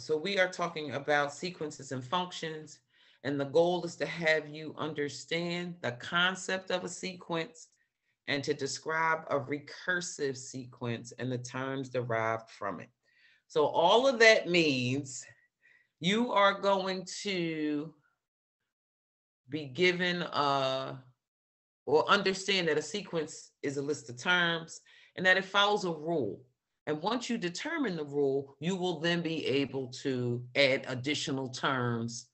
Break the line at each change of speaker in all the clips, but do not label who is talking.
So we are talking about sequences and functions, and the goal is to have you understand the concept of a sequence and to describe a recursive sequence and the terms derived from it. So all of that means you are going to be given or understand that a sequence is a list of terms and that it follows a rule. And once you determine the rule, you will then be able to add additional terms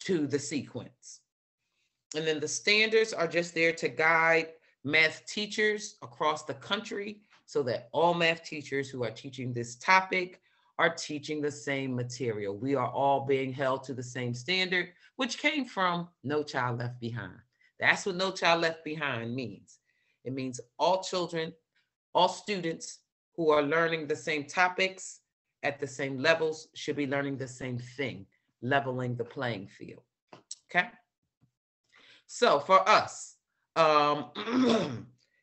to the sequence. And then the standards are just there to guide math teachers across the country so that all math teachers who are teaching this topic are teaching the same material. We are all being held to the same standard, which came from No Child Left Behind. That's what No Child Left Behind means. It means all children, all students who are learning the same topics at the same levels should be learning the same thing, leveling the playing field. Okay? So for us,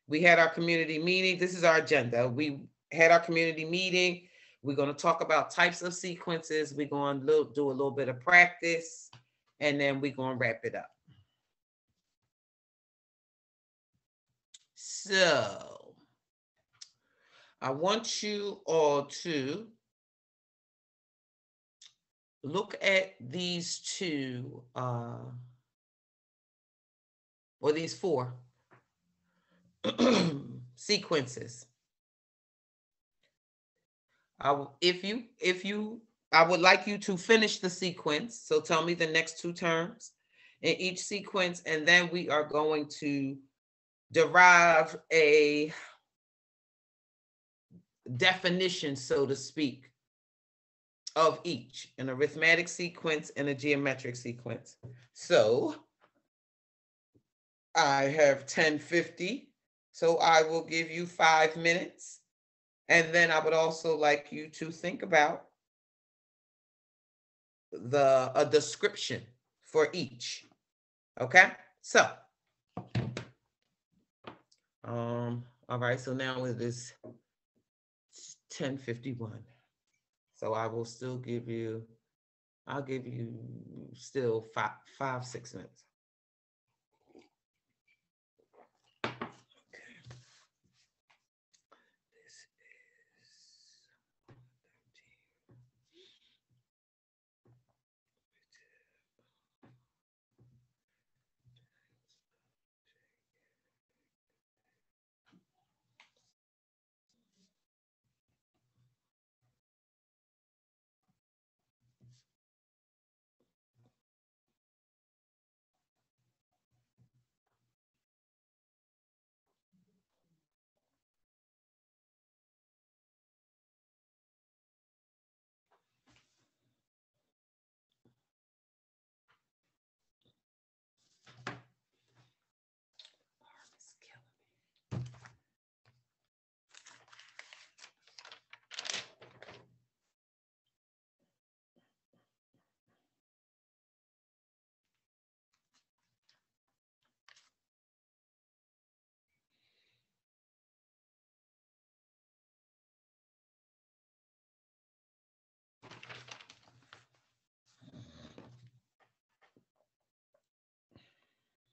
we had our community meeting. This is our agenda. We had our community meeting. We're going to talk about types of sequences. We're going to do a little bit of practice, and then we're going to wrap it up. So I want you all to look at these two, or these four sequences. I would like you to finish the sequence. So tell me the next two terms in each sequence, and then we are going to derive a definition, so to speak, of each, an arithmetic sequence and a geometric sequence. So I have 10:50, so I will give you 5 minutes. And then I would also like you to think about a description for each. Okay? So, all right, so now it is 10:51. So I will still give you, I'll give you still 6 minutes.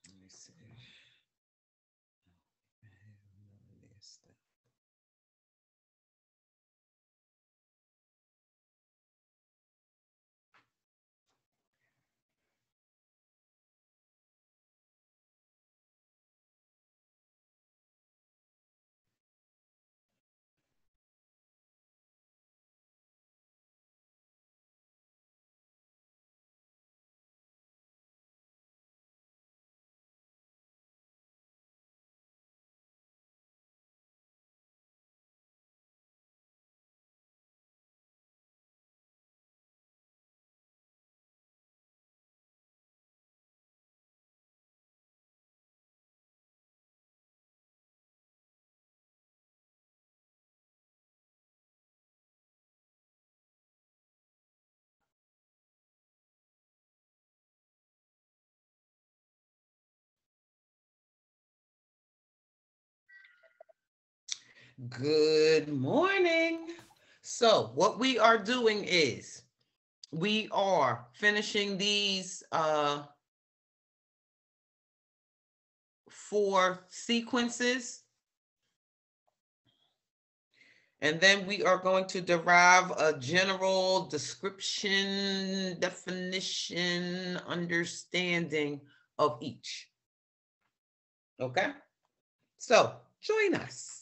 Let me see. Good morning. So what we are doing is we are finishing these 4 sequences. And then we are going to derive a general description, definition, understanding of each. Okay? So join us.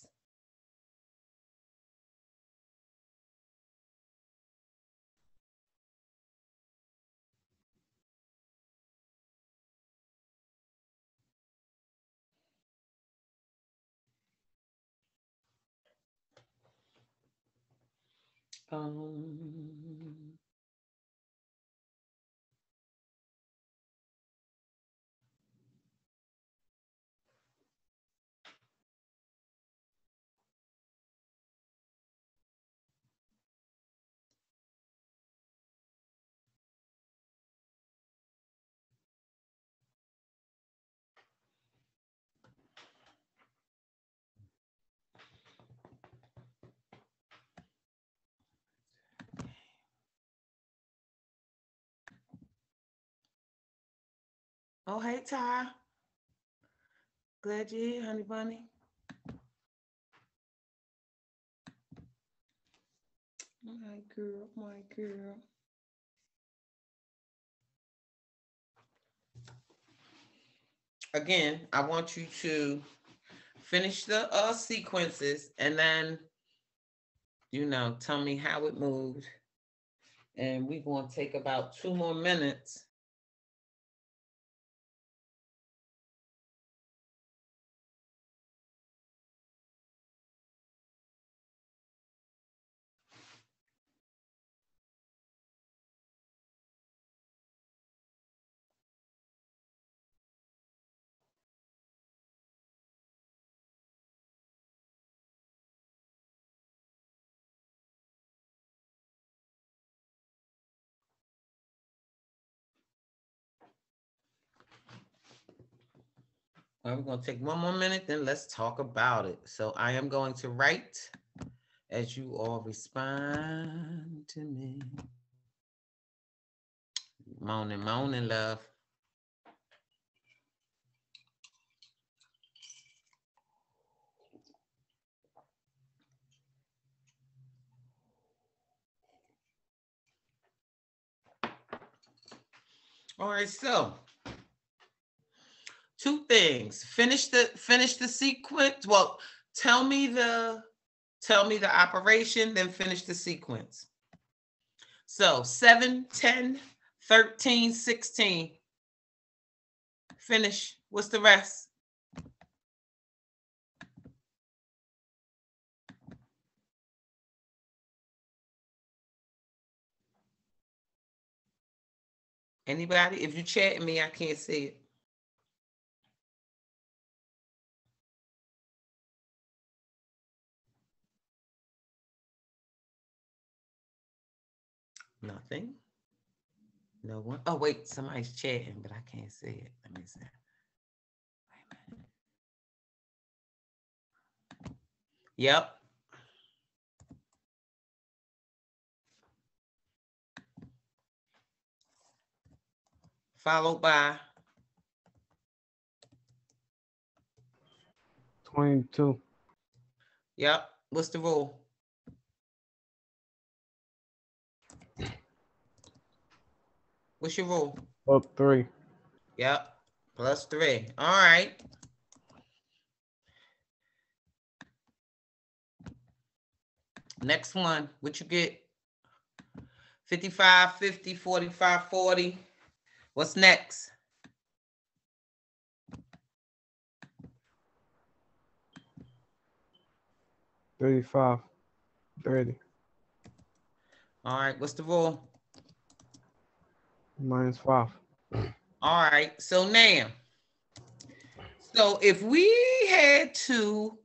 Oh, hey, Ty. Glad you're here, honey bunny. My girl, my girl. Again, I want you to finish the sequences and then, tell me how it moved. And we're going to take about 2 more minutes. All right, we're going to take 1 more minute, then let's talk about it. So I am going to write as you all respond to me. Moaning, love. All right, so 2 things. Finish the sequence. Well, tell me the operation, then finish the sequence. So 7, 10, 13, 16. Finish. What's the rest? Anybody? If you chat me, I can't see it. Nothing. No one. Oh, wait, somebody's chatting, but I can't see it. Let me see. Wait a minute. Yep. Followed by
22.
Yep. What's the rule? What's your rule?
Up 3.
Yep. Plus 3. All right. Next one. What you get? 55, 50, 45, 40. What's next?
35. 30.
All right. What's the rule?
-5.
All right. So now, if we had to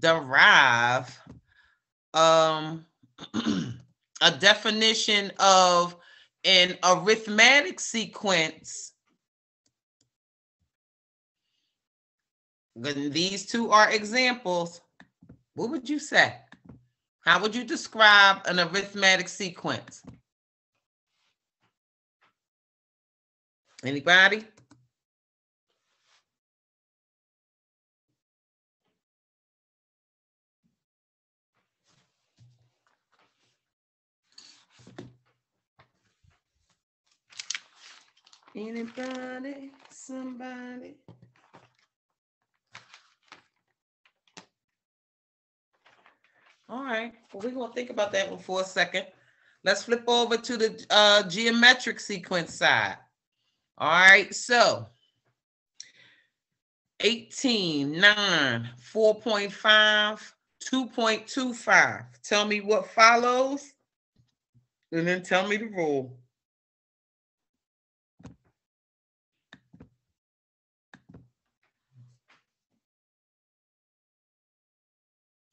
derive a definition of an arithmetic sequence, these 2 are examples. What would you say? How would you describe an arithmetic sequence? Anybody? Anybody? Somebody? All right. Well, we're going to think about that one for a second. Let's flip over to the geometric sequence side. All right. So 18, 9, 4.5, 2.25. Tell me what follows, and then tell me the rule.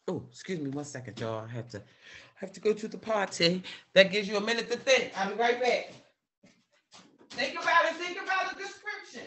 Oh, excuse me 1 second, y'all. I have to go to the party. That gives you a minute to think. I'll be right back. Think about it. Think about the description.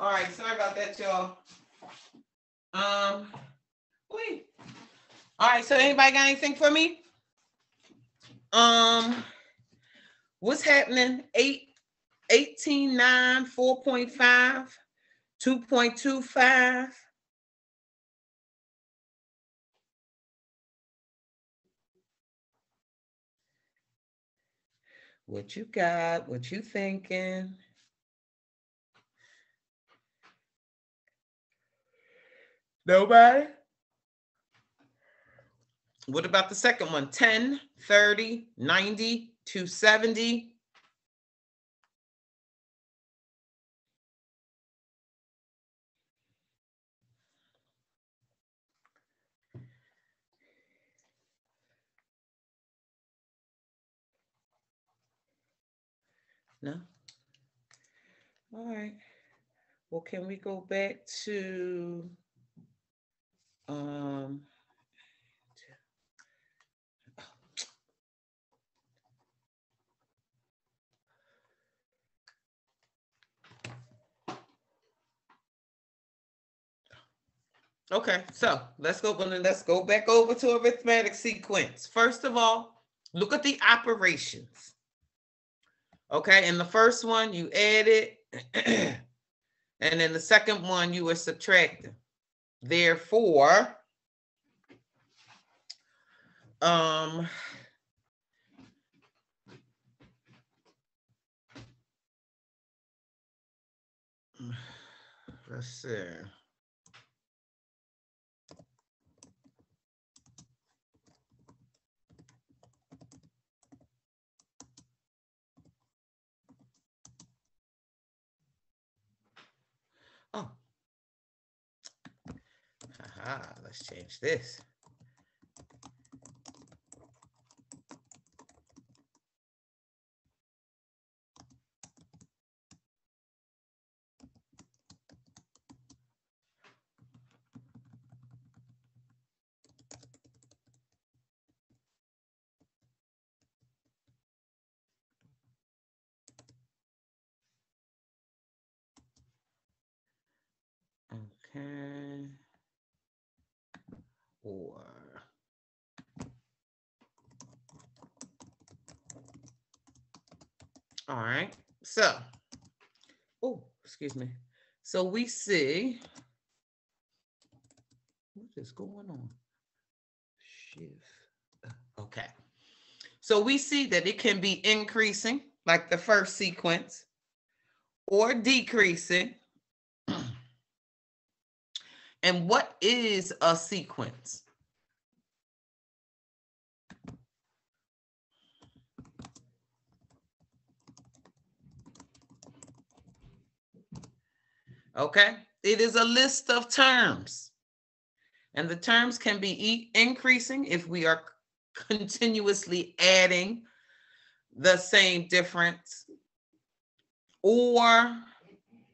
All right, sorry about that, y'all. Wait. All right, so anybody got anything for me? What's happening? 18, 9, 4.5, 2.25. What you got? What you thinking? Nobody? What about the second one? 10, 30, 90, 270. No? All right. Well, can we go back to um okay, so let's go back over to arithmetic sequence. First of all, look at the operations. Okay, in the first one you added, and in the second one you were subtracting. Therefore, um let's see. Oh, haha, let's change this. Okay. Or all right. So, oh, excuse me. So we see what is going on. Shift. Okay. So we see that it can be increasing, like the first sequence, or decreasing. And what is a sequence? Okay. It is a list of terms. And the terms can be increasing if we are continuously adding the same difference, or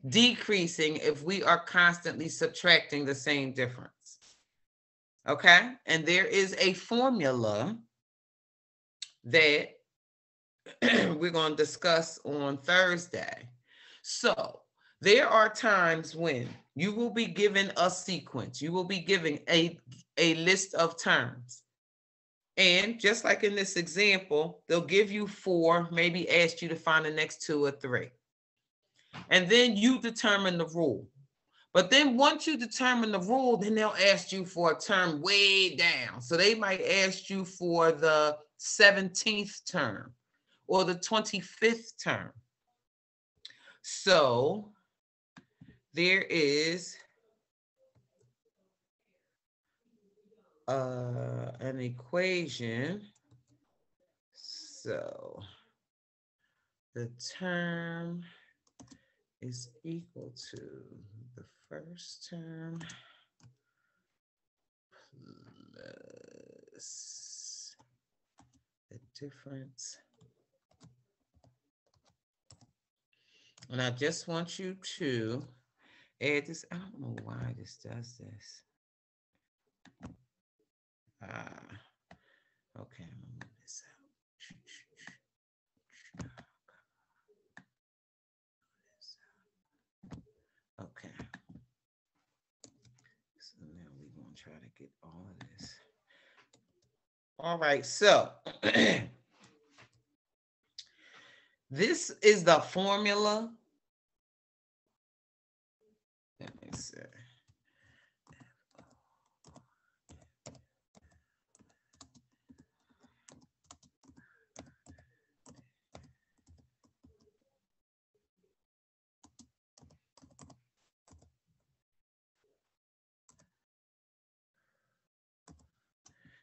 decreasing if we are constantly subtracting the same difference. Okay? And there is a formula that we're going to discuss on Thursday. So, there are times when you will be given a sequence, you will be given a list of terms. And just like in this example, they'll give you 4, maybe ask you to find the next 2 or 3. And then you determine the rule. But then once you determine the rule, then they'll ask you for a term way down. So they might ask you for the 17th term or the 25th term. So there is an equation. So the term is equal to the first term plus the difference. And I just want you to add this. I don't know why this does this. Okay, I'm gonna move this out. Okay. So now we're gonna try to get all of this. All right, so this is the formula. Let me see.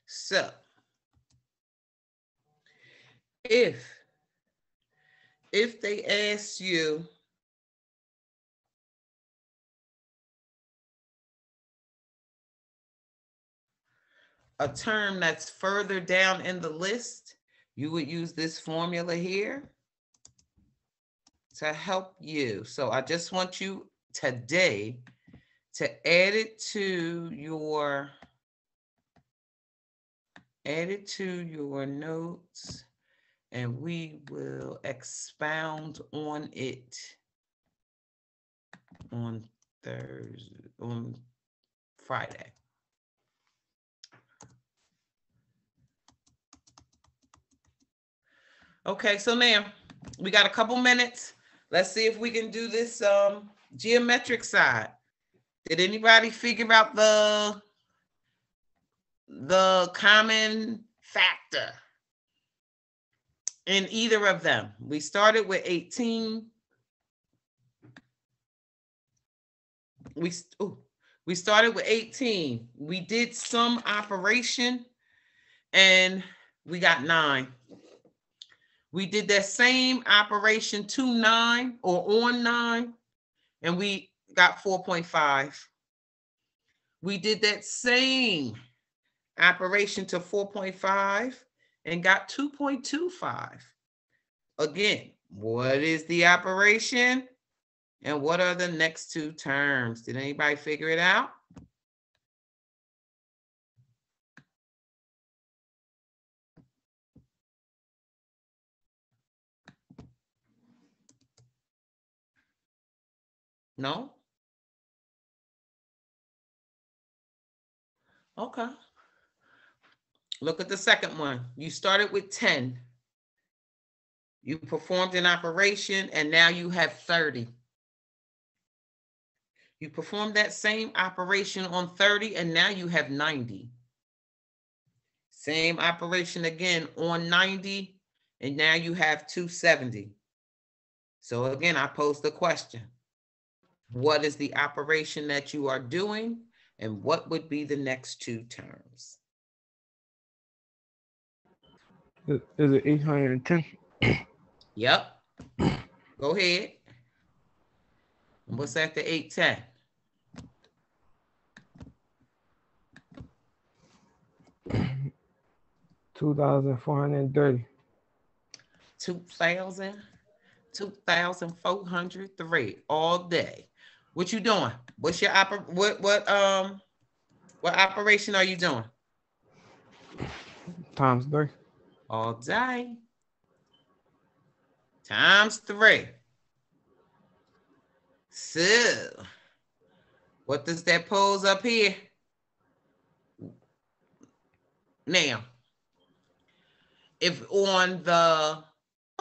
So if they ask you a term that's further down in the list, you would use this formula here to help you. So I just want you today to add it to your notes, and we will expound on it on Thursday, on Friday. Okay, so now we got a couple minutes. Let's see if we can do this geometric side. Did anybody figure out the common factor in either of them? We started with 18. We started with 18. We did some operation and we got 9. We did that same operation to 9 or on 9 and we got 4.5. We did that same operation to 4.5 and got 2.25. Again, what is the operation and what are the next two terms? Did anybody figure it out? No? Okay. Look at the second one. You started with 10. You performed an operation and now you have 30. You performed that same operation on 30 and now you have 90. Same operation again on 90 and now you have 270. So again, I pose the question. What is the operation that you are doing and what would be the next two terms?
Is it 810?
Yep. Go ahead. And what's after 810?
2,430.
2,403 all day. What you doing? What's your what operation are you doing?
Times 3.
All day. Times 3. So, what does that pose up here? Now, if on the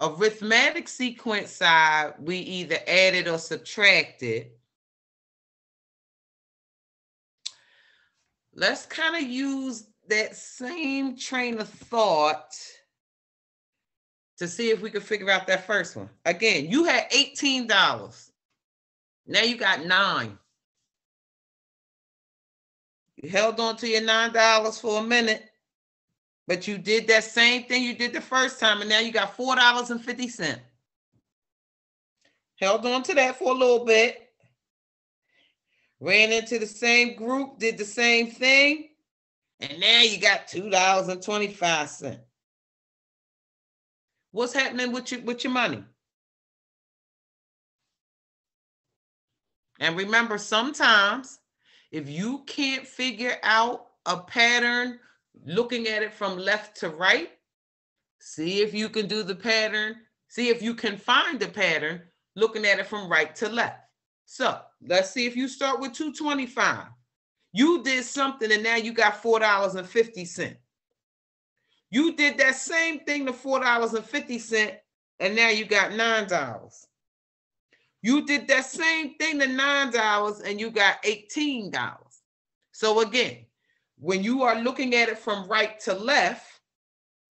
arithmetic sequence side, we either added or subtracted, let's kind of use that same train of thought to see if we can figure out that first one. Again, you had $18. Now you got 9. You held on to your $9 for a minute, but you did that same thing you did the first time, and now you got $4.50. Held on to that for a little bit. Ran into the same group, did the same thing, and now you got $2.25. What's happening with your money? And remember, sometimes if you can't figure out a pattern looking at it from left to right, see if you can do the pattern, see if you can find the pattern looking at it from right to left. So let's see if you start with 225. You did something and now you got $4.50. You did that same thing to $4.50 and now you got $9. You did that same thing to $9 and you got $18. So again, when you are looking at it from right to left,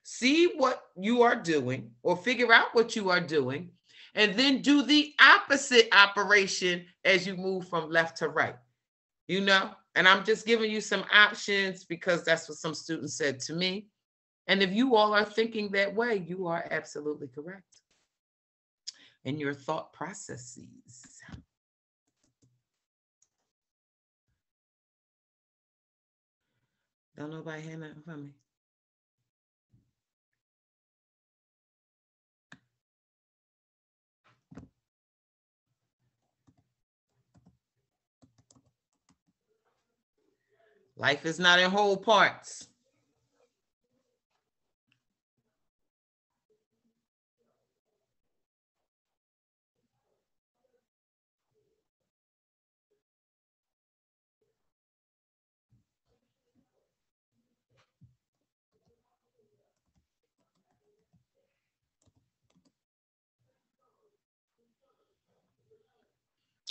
see what you are doing or figure out what you are doing, and then do the opposite operation as you move from left to right. You know, and I'm just giving you some options because that's what some students said to me. And if you all are thinking that way, you are absolutely correct in your thought processes. Don't nobody hear nothing from me. Life is not in whole parts.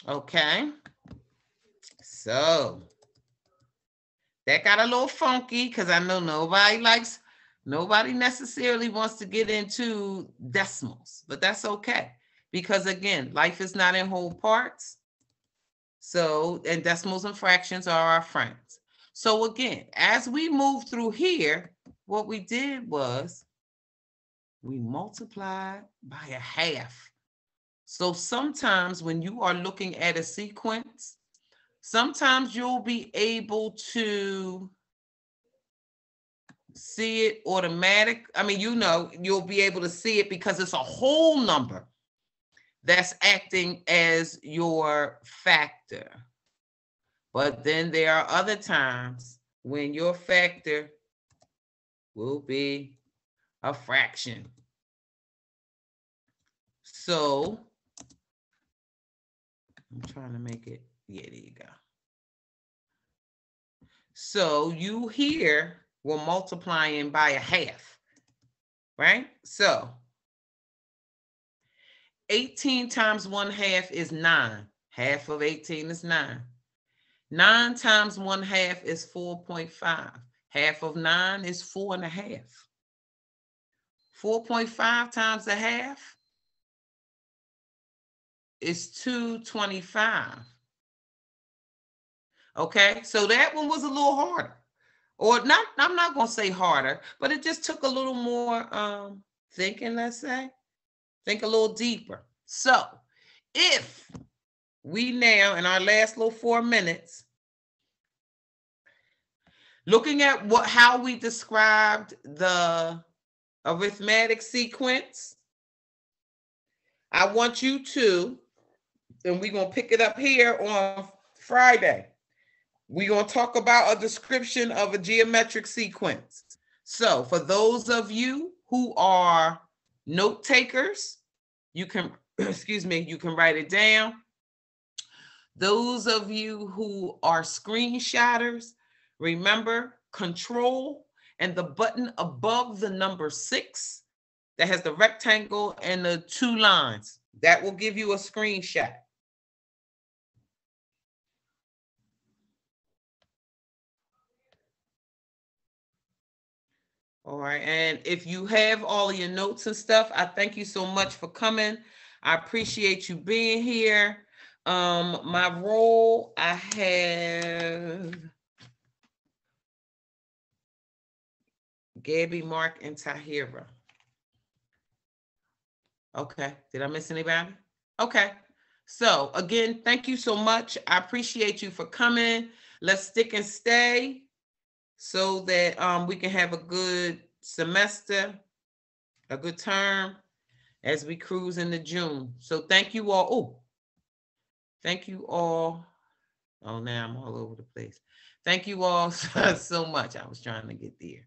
Okay. So that got a little funky because I know nobody necessarily wants to get into decimals, but that's okay. Because again, life is not in whole parts. So, and decimals and fractions are our friends. So again, as we move through here, what we did was we multiplied by a half. So sometimes when you are looking at a sequence, sometimes you'll be able to see it automatic. I mean, you'll be able to see it because it's a whole number that's acting as your factor. But then there are other times when your factor will be a fraction. So I'm trying to make it, yeah, there you go. So you here will multiplying by a half, right? So 18 times 1/2 is 9. Half of 18 is 9. 9 times 1/2 is 4.5. Half of 9 is 4.5. 4.5 times a half is 225. Okay, so that one was a little harder. Or not, I'm not going to say harder, but it just took a little more thinking, let's say. Think a little deeper. So if we now, in our last little 4 minutes, looking at how we described the arithmetic sequence, I want you to, and we're going to pick it up here on Friday. We're going to talk about a description of a geometric sequence. So for those of you who are note takers, you can, excuse me, you can write it down. Those of you who are screenshotters, remember control and the button above the number 6 that has the rectangle and the 2 lines. That will give you a screenshot. All right, and if you have all of your notes and stuff, I thank you so much for coming. I appreciate you being here. My role, I have Gabby, Mark, and Tahira. Okay, did I miss anybody? Okay, so again, thank you so much. I appreciate you for coming. Let's stick and stay so that we can have a good semester, a good term as we cruise into June. So thank you all. Oh, thank you all. Oh, now I'm all over the place. Thank you all so much. I was trying to get there.